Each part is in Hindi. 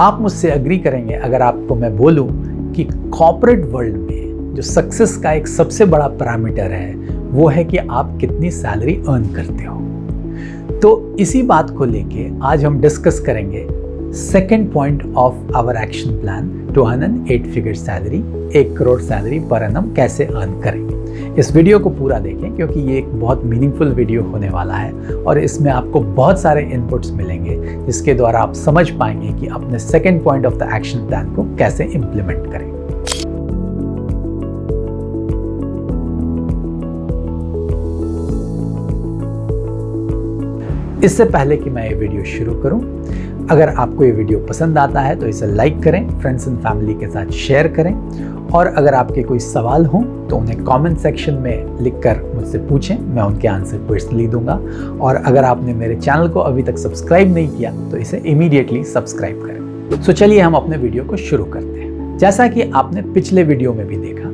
आप मुझसे एग्री करेंगे अगर आपको मैं बोलूं कि कॉर्पोरेट वर्ल्ड में जो सक्सेस का एक सबसे बड़ा पैरामीटर है वो है कि आप कितनी सैलरी अर्न करते हो। तो इसी बात को लेके आज हम डिस्कस करेंगे second point of our action plan to earn an 8 figure salary, 1 crore salary per annum कैसे अर्न करेंगे। इस वीडियो को पूरा देखें क्योंकि ये एक बहुत मीनिंगफुल वीडियो होने वाला है और इसमें आपको बहुत सारे इनपुट्स मिलेंगे जिसके द्वारा आप समझ पाएंगे कि अपने second point of the action plan को कैसे इंप्लीमेंट करें। इससे पहले कि मैं ये वीडियो शुरू करूं, अगर आपको ये वीडियो पसंद आता है तो इसे लाइक करें, फ्रेंड्स एंड फैमिली के साथ शेयर करें और अगर आपके कोई सवाल हो तो उन्हें कमेंट सेक्शन में लिखकर मुझसे पूछें, मैं उनके आंसर पर्सनली दूंगा। और अगर आपने मेरे चैनल को अभी तक सब्सक्राइब नहीं किया तो इसे इमीडिएटली सब्सक्राइब करें। तो चलिए हम अपने वीडियो को शुरू करते हैं। जैसा कि आपने पिछले वीडियो में भी देखा,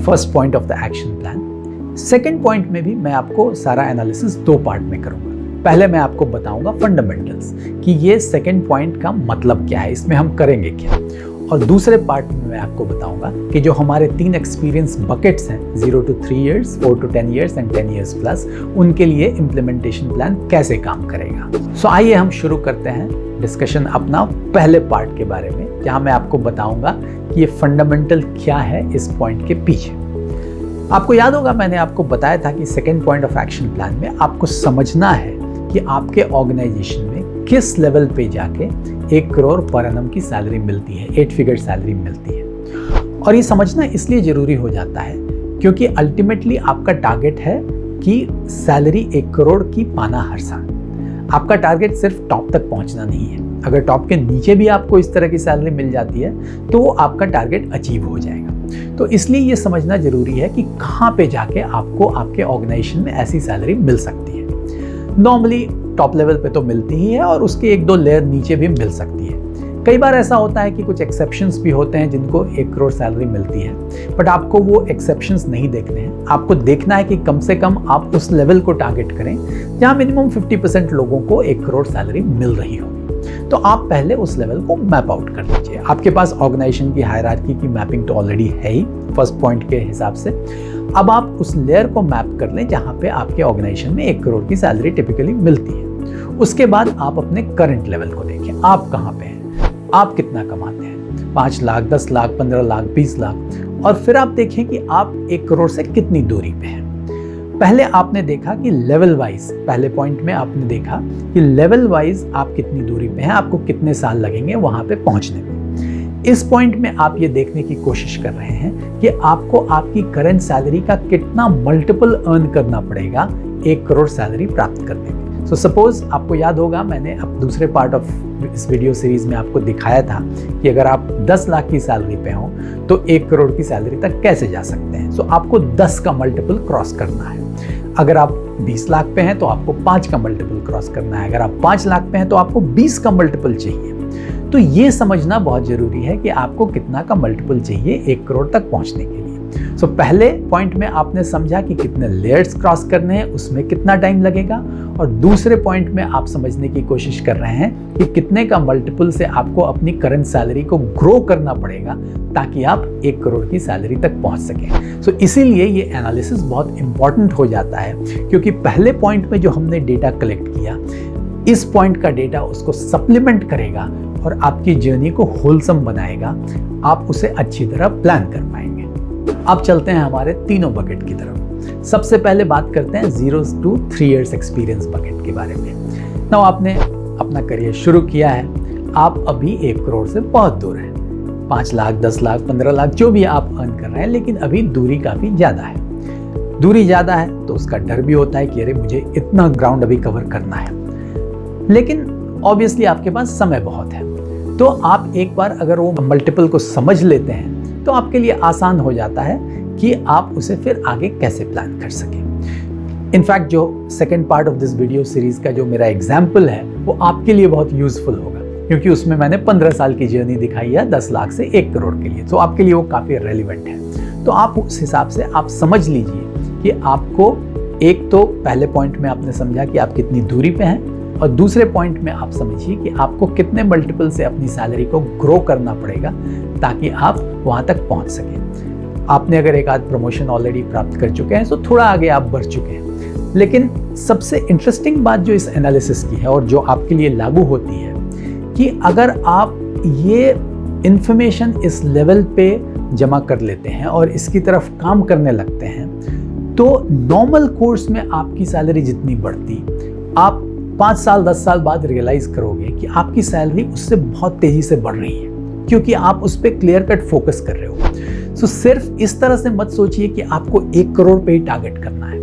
first point of the action plan, second point में भी मैं आपको सारा एनालिसिस 2 पार्ट में करूंगा। पहले मैं आपको बताऊंगा फंडामेंटल्स कि ये सेकेंड पॉइंट का मतलब क्या है, इसमें हम करेंगे क्या, और दूसरे पार्ट में मैं आपको बताऊंगा कि जो हमारे 3 एक्सपीरियंस बकेट्स हैं 0 to 3 years, 4 to 10 years and 10 years plus, उनके लिए इम्प्लीमेंटेशन प्लान कैसे काम करेगा। सो आइए हम शुरू करते हैं डिस्कशन अपना पहले पार्ट के बारे में, जहां मैं आपको बताऊंगा कि ये फंडामेंटल क्या है इस पॉइंट के पीछे। आपको याद होगा मैंने आपको बताया था कि second point of action plan में आपको समझना है कि आपके ऑर्गेनाइजेशन में किस लेवल पे जाके 1 करोड़ पर एनम की सैलरी मिलती है, 8 फिगर सैलरी मिलती है। और ये समझना इसलिए जरूरी हो जाता है क्योंकि अल्टीमेटली आपका टारगेट है कि सैलरी 1 करोड़ की पाना हर साल। आपका टारगेट सिर्फ टॉप तक पहुंचना नहीं है। अगर टॉप के नीचे भी आपको इस तरह की सैलरी मिल जाती है तो आपका टारगेट अचीव हो जाएगा। तो इसलिए ये समझना जरूरी है कि कहाँ पे जाके आपको आपके ऑर्गेनाइजेशन में ऐसी सैलरी मिल सकती है। नॉर्मली टॉप लेवल पे तो मिलती ही है और उसके 1-2 लेयर नीचे भी मिल सकती है। कई बार ऐसा होता है कि कुछ एक्सेप्शंस भी होते हैं जिनको 1 करोड़ सैलरी मिलती है, बट आपको वो एक्सेप्शंस नहीं देखने हैं। आपको देखना है कि कम से कम आप उस लेवल को टारगेट करें जहां मिनिमम 50% लोगों को 1 करोड़ सैलरी मिल रही हो। तो आप पहले उस लेवल को मैप आउट कर लीजिए। आपके पास ऑर्गेनाइजेशन की हायरार्की की मैपिंग तो ऑलरेडी है ही फर्स्ट पॉइंट के हिसाब से। अब आप उस लेयर को मैप कर लें जहां पे आपके ऑर्गेनाइजेशन में 1 करोड़ की सैलरी टिपिकली मिलती है। उसके बाद आप अपने करंट लेवल को देखें, आप कहां पे हैं, आप कितना कमाते हैं, 5 लाख, 10 लाख, 15 लाख, 20 लाख, और फिर आप देखें कि आप 1 करोड़ से कितनी दूरी पे हैं। पहले आपने देखा कि लेवल वाइज, पहले पॉइंट में आपने देखा कि लेवल वाइज आप कितनी दूरी पे हैं, आपको कितने साल लगेंगे वहां पे पहुंचने में। इस पॉइंट में आप ये देखने की कोशिश कर रहे हैं कि आपको आपकी करंट सैलरी का कितना मल्टीपल अर्न करना पड़ेगा 1 करोड़ सैलरी प्राप्त करने में। सो सपोज आपको याद होगा मैंने अब दूसरे पार्ट ऑफ इस वीडियो सीरीज में आपको दिखाया था कि अगर आप 10 लाख की सैलरी पे हो तो 1 करोड़ की सैलरी तक कैसे जा सकते हैं। सो आपको 10 का मल्टीपल क्रॉस करना है। अगर आप 20 लाख पे हैं तो आपको 5 का मल्टीपल क्रॉस करना है। अगर आप 5 लाख पे हैं तो आपको 20 का मल्टीपल चाहिए। तो ये समझना बहुत जरूरी है कि आपको कितना का मल्टीपल चाहिए 1 करोड़ तक पहुंचने के लिए। सो पहले पॉइंट में आपने समझा कि कितने लेयर्स क्रॉस करने हैं, उसमें कितना टाइम लगेगा, और दूसरे पॉइंट में आप समझने की कोशिश कर रहे हैं कि कितने का मल्टीपल से आपको अपनी करंट सैलरी को ग्रो करना पड़ेगा ताकि आप 1 करोड़ की सैलरी तक पहुंच सकें। सो इसीलिए ये एनालिसिस बहुत इंपॉर्टेंट हो जाता है क्योंकि पहले पॉइंट में जो हमने डेटा कलेक्ट किया, इस पॉइंट का डेटा उसको सप्लीमेंट करेगा और आपकी जर्नी को होलसम बनाएगा। आप उसे अच्छी तरह प्लान कर पाएंगे। अब चलते हैं हमारे तीनों बकेट की तरफ। सबसे पहले बात करते हैं 0 to 3 years एक्सपीरियंस बकेट के बारे में। नाउ आपने अपना करियर शुरू किया है, आप अभी 1 करोड़ से बहुत दूर हैं। 5 लाख, 10 लाख, 15 लाख जो भी आप अर्न कर रहे हैं, लेकिन अभी दूरी काफ़ी ज़्यादा है। दूरी ज़्यादा है तो उसका डर भी होता है कि अरे मुझे इतना ग्राउंड अभी कवर करना है, लेकिन ऑब्वियसली आपके पास समय बहुत है। तो आप एक बार अगर वो मल्टीपल को समझ लेते हैं तो आपके लिए आसान हो जाता है कि आप उसे फिर आगे कैसे प्लान कर सकें। इनफैक्ट जो second part of this video series का जो मेरा एग्जाम्पल है वो आपके लिए बहुत यूजफुल होगा क्योंकि उसमें मैंने 15 साल की जर्नी दिखाई है 10 लाख से 1 करोड़ के लिए। तो आपके लिए वो काफ़ी रेलिवेंट है। तो आप उस हिसाब से आप समझ लीजिए कि आपको एक तो पहले पॉइंट में आपने समझा कि आप कितनी दूरी पे हैं, और दूसरे पॉइंट में आप समझिए कि आपको कितने मल्टीपल से अपनी सैलरी को ग्रो करना पड़ेगा ताकि आप वहाँ तक पहुँच सकें। आपने अगर एक आध प्रमोशन ऑलरेडी प्राप्त कर चुके हैं तो थोड़ा आगे आप बढ़ चुके हैं। लेकिन सबसे इंटरेस्टिंग बात जो इस एनालिसिस की है और जो आपके लिए लागू होती है कि अगर आप ये इंफॉर्मेशन इस लेवल पे जमा कर लेते हैं और इसकी तरफ काम करने लगते हैं तो नॉर्मल कोर्स में आपकी सैलरी जितनी बढ़ती, आप 5 साल 10 साल बाद रियलाइज करोगे कि आपकी सैलरी उससे बहुत तेजी से बढ़ रही है, क्योंकि आप उस पर क्लियर कट फोकस कर रहे हो। सो सिर्फ इस तरह से मत सोचिए कि आपको 1 करोड़ पे ही टारगेट करना है।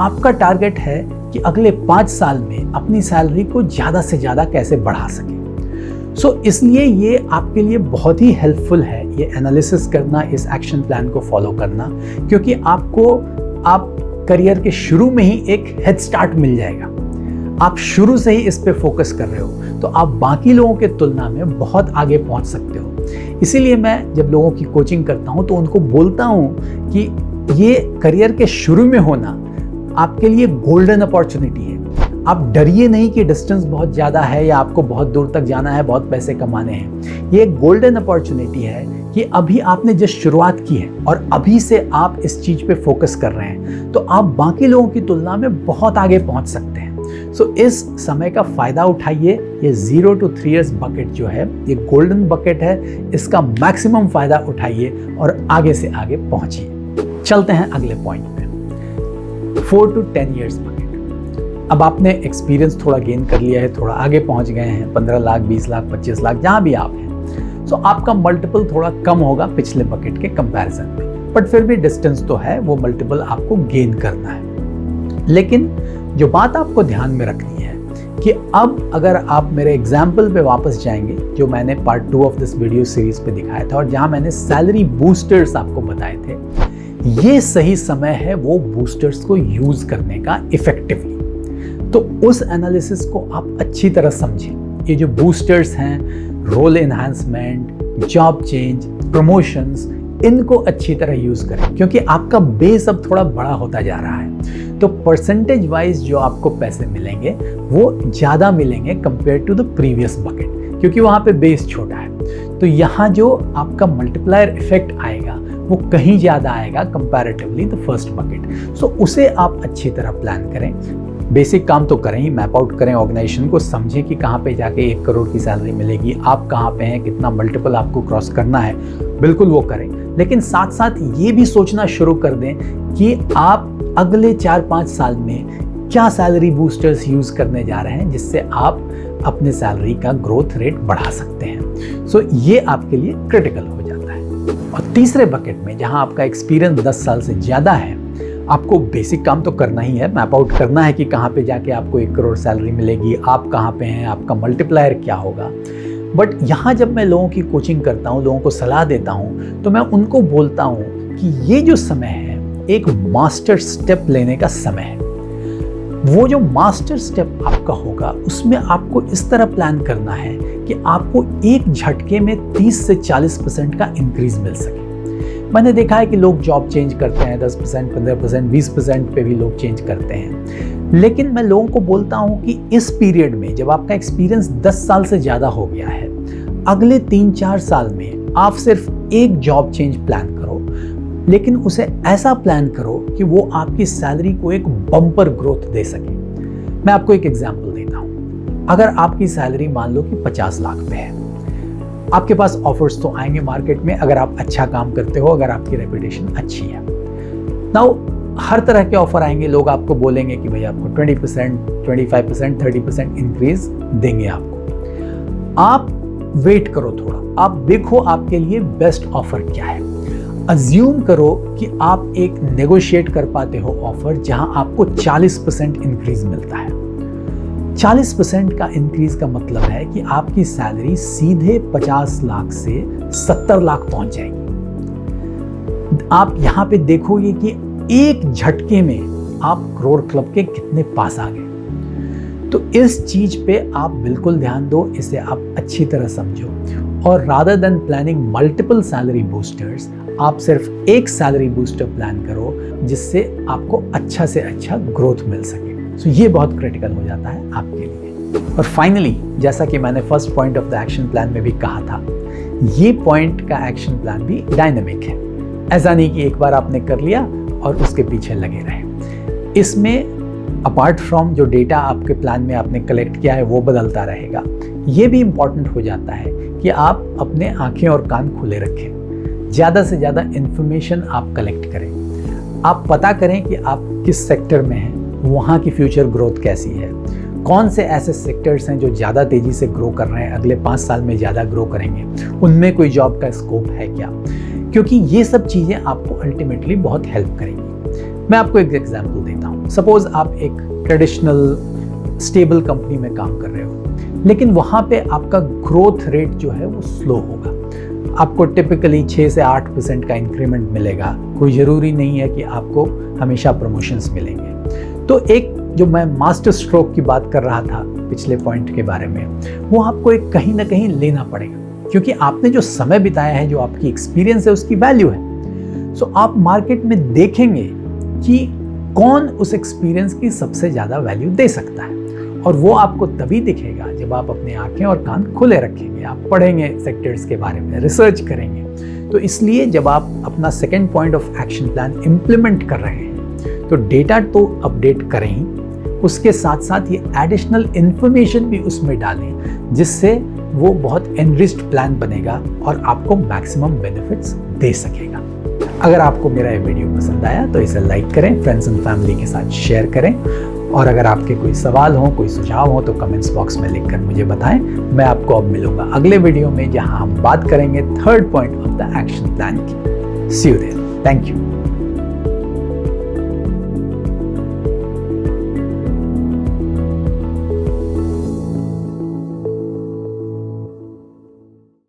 आपका टारगेट है कि अगले 5 साल में अपनी सैलरी को ज़्यादा से ज़्यादा कैसे बढ़ा सके। इसलिए ये आपके लिए बहुत ही हेल्पफुल है ये एनालिसिस करना, इस एक्शन प्लान को फॉलो करना, क्योंकि आप करियर के शुरू में ही एक हेड स्टार्ट मिल जाएगा। आप शुरू से ही इस पे फोकस कर रहे हो तो आप बाकी लोगों के तुलना में बहुत आगे पहुंच सकते हो। इसीलिए मैं जब लोगों की कोचिंग करता हूं तो उनको बोलता हूं कि ये करियर के शुरू में होना आपके लिए गोल्डन अपॉर्चुनिटी है। आप डरिए नहीं कि डिस्टेंस बहुत ज़्यादा है या आपको बहुत दूर तक जाना है, बहुत पैसे कमाने हैं। ये एक गोल्डन अपॉर्चुनिटी है कि अभी आपने जस्ट शुरुआत की है और अभी से आप इस चीज़ पे फोकस कर रहे हैं तो आप बाकी लोगों की तुलना में बहुत आगे पहुंच सकते हैं। इस समय का फ़ायदा उठाइए। ये 0 to 3 years बकेट जो है ये गोल्डन बकेट है, इसका मैक्सिमम फ़ायदा उठाइए और आगे से आगे पहुंचिए। चलते हैं अगले पॉइंट पे, 4 to 10 years बकेट। अब आपने एक्सपीरियंस थोड़ा गेन कर लिया है, थोड़ा आगे पहुंच गए हैं, 15 लाख 20 लाख 25 लाख जहां भी आप हैं, आपका मल्टीपल थोड़ा कम होगा पिछले बकेट के कंपैरिजन में, बट फिर भी डिस्टेंस तो है, वो मल्टीपल आपको गेन करना है। लेकिन जो बात आपको ध्यान में रखनी है कि अब अगर आप मेरे एग्जाम्पल पे वापस जाएंगे जो मैंने part 2 of this video series पे दिखाया था और जहां मैंने सैलरी बूस्टर्स आपको बताए थे, ये सही समय है वो बूस्टर्स को यूज करने का इफेक्टिवली। तो उस एनालिसिस को आप अच्छी तरह समझें। ये जो बूस्टर्स हैं, role enhancement, job change, promotions, इनको अच्छी तरह यूज करें क्योंकि आपका बेस अब थोड़ा बड़ा होता जा रहा है। तो परसेंटेज वाइज जो आपको पैसे मिलेंगे वो ज़्यादा मिलेंगे compare to the previous bucket, क्योंकि वहाँ पे बेस छोटा है। तो यहाँ जो आपका मल्टीप्लायर इफेक्ट आएगा वो कहीं ज़्यादा आएगा कंपैरेटिवली द फर्स्ट बकेट। उसे आप अच्छी तरह प्लान करें। बेसिक काम तो करें ही, मैप आउट करें ऑर्गेनाइजेशन को, समझें कि कहाँ पे जाके 1 करोड़ की सैलरी मिलेगी, आप कहाँ पे हैं, कितना मल्टीपल आपको क्रॉस करना है, बिल्कुल वो करें। लेकिन साथ साथ ये भी सोचना शुरू कर दें कि आप अगले 4-5 साल में क्या सैलरी बूस्टर्स यूज करने जा रहे हैं जिससे आप अपने सैलरी का ग्रोथ रेट बढ़ा सकते हैं। ये आपके लिए क्रिटिकल हो जाता है। और तीसरे बकेट में जहां आपका एक्सपीरियंस 10 साल से ज़्यादा है, आपको बेसिक काम तो करना ही है, मैप आउट करना है कि कहाँ पे जाके आपको 1 करोड़ सैलरी मिलेगी, आप कहाँ पे हैं, आपका मल्टीप्लायर क्या होगा। बट यहाँ जब मैं लोगों की कोचिंग करता हूँ, लोगों को सलाह देता हूँ, तो मैं उनको बोलता हूँ कि ये जो समय है एक मास्टर स्टेप लेने का समय है। वो जो मास्टर स्टेप आपका होगा उसमें आपको इस तरह प्लान करना है कि आपको एक झटके में 30 से 40% का इंक्रीज मिल सके। मैंने देखा है कि लोग जॉब चेंज करते हैं 10%, 15%, 20% पे भी लोग चेंज करते हैं। लेकिन मैं लोगों को बोलता हूं कि इस पीरियड में जब आपका एक्सपीरियंस 10 साल से ज़्यादा हो गया है, अगले 3-4 साल में आप सिर्फ एक जॉब चेंज प्लान करो, लेकिन उसे ऐसा प्लान करो कि वो आपकी सैलरी को एक बम्पर ग्रोथ दे सके। मैं आपको एक एग्जाम्पल देता हूँ। अगर आपकी सैलरी मान लो कि 50 लाख पे है, आपके पास ऑफर्स तो आएंगे मार्केट में अगर आप अच्छा काम करते हो, अगर आपकी रेपुटेशन अच्छी है। नाउ हर तरह के ऑफर आएंगे, लोग आपको बोलेंगे कि भाई आपको 20%, 25%, 30% इंक्रीज देंगे आपको। आप वेट करो थोड़ा, आप देखो आपके लिए बेस्ट ऑफर क्या है। अज्यूम करो कि आप एक नेगोशिएट कर पाते हो ऑफर जहां आपको 40% इंक्रीज मिलता है। 40% का इंक्रीज का मतलब है कि आपकी सैलरी सीधे 50 लाख से 70 लाख पहुंच जाएगी। आप यहां पे देखोगे कि एक झटके में आप करोड़ क्लब के कितने पास आ गए। तो इस चीज पे आप बिल्कुल ध्यान दो, इसे आप अच्छी तरह समझो और rather than planning multiple salary boosters, आप सिर्फ एक सैलरी बूस्टर प्लान करो जिससे आपको अच्छा से अच्छा ग्रोथ मिल सके। ये बहुत क्रिटिकल हो जाता है आपके लिए। और फाइनली, जैसा कि मैंने first point of the action plan में भी कहा था, ये पॉइंट का एक्शन प्लान भी डायनामिक है। ऐसा नहीं कि एक बार आपने कर लिया और उसके पीछे लगे रहे। इसमें अपार्ट फ्रॉम जो डेटा आपके प्लान में आपने कलेक्ट किया है वो बदलता रहेगा, ये भी इम्पॉर्टेंट हो जाता है कि आप अपने आंखें और कान खुले रखें। ज़्यादा से ज़्यादा इन्फॉर्मेशन आप कलेक्ट करें। आप पता करें कि आप किस सेक्टर में हैं, वहाँ की फ्यूचर ग्रोथ कैसी है, कौन से ऐसे सेक्टर्स हैं जो ज़्यादा तेज़ी से ग्रो कर रहे हैं, अगले 5 साल में ज़्यादा ग्रो करेंगे, उनमें कोई जॉब का स्कोप है क्या, क्योंकि ये सब चीज़ें आपको अल्टीमेटली बहुत हेल्प करेंगी। मैं आपको एक एग्जांपल देता हूँ। सपोज आप एक ट्रेडिशनल स्टेबल कंपनी में काम कर रहे हो, लेकिन वहाँ पे आपका ग्रोथ रेट जो है वो स्लो होगा। आपको टिपिकली 6 से 8% का इंक्रीमेंट मिलेगा, कोई ज़रूरी नहीं है कि आपको हमेशा प्रमोशंस मिलेंगे। तो एक जो मैं मास्टर स्ट्रोक की बात कर रहा था पिछले पॉइंट के बारे में, वो आपको एक कहीं ना कहीं लेना पड़ेगा, क्योंकि आपने जो समय बिताया है, जो आपकी एक्सपीरियंस है, उसकी वैल्यू है। सो आप मार्केट में देखेंगे कि कौन उस एक्सपीरियंस की सबसे ज़्यादा वैल्यू दे सकता है, और वो आपको तभी दिखेगा जब आप अपने आंखें और कान खुले रखेंगे, आप पढ़ेंगे सेक्टर्स के बारे में, रिसर्च करेंगे। तो इसलिए जब आप अपना second point of action plan implement कर रहे हैं, तो डेटा तो अपडेट करें ही, उसके साथ साथ ये एडिशनल इन्फॉर्मेशन भी उसमें डालें, जिससे वो बहुत एनरिच्ड प्लान बनेगा और आपको मैक्सिमम बेनिफिट्स दे सकेगा। अगर आपको मेरा ये वीडियो पसंद आया तो इसे लाइक करें, फ्रेंड्स एंड फैमिली के साथ शेयर करें, और अगर आपके कोई सवाल हो, कोई सुझाव हो, तो कमेंट्स बॉक्स में लिखकर मुझे बताएं। मैं आपको अब मिलूंगा अगले वीडियो में, जहां हम बात करेंगे third point of the action plan की। सी यू देयर। Thank you.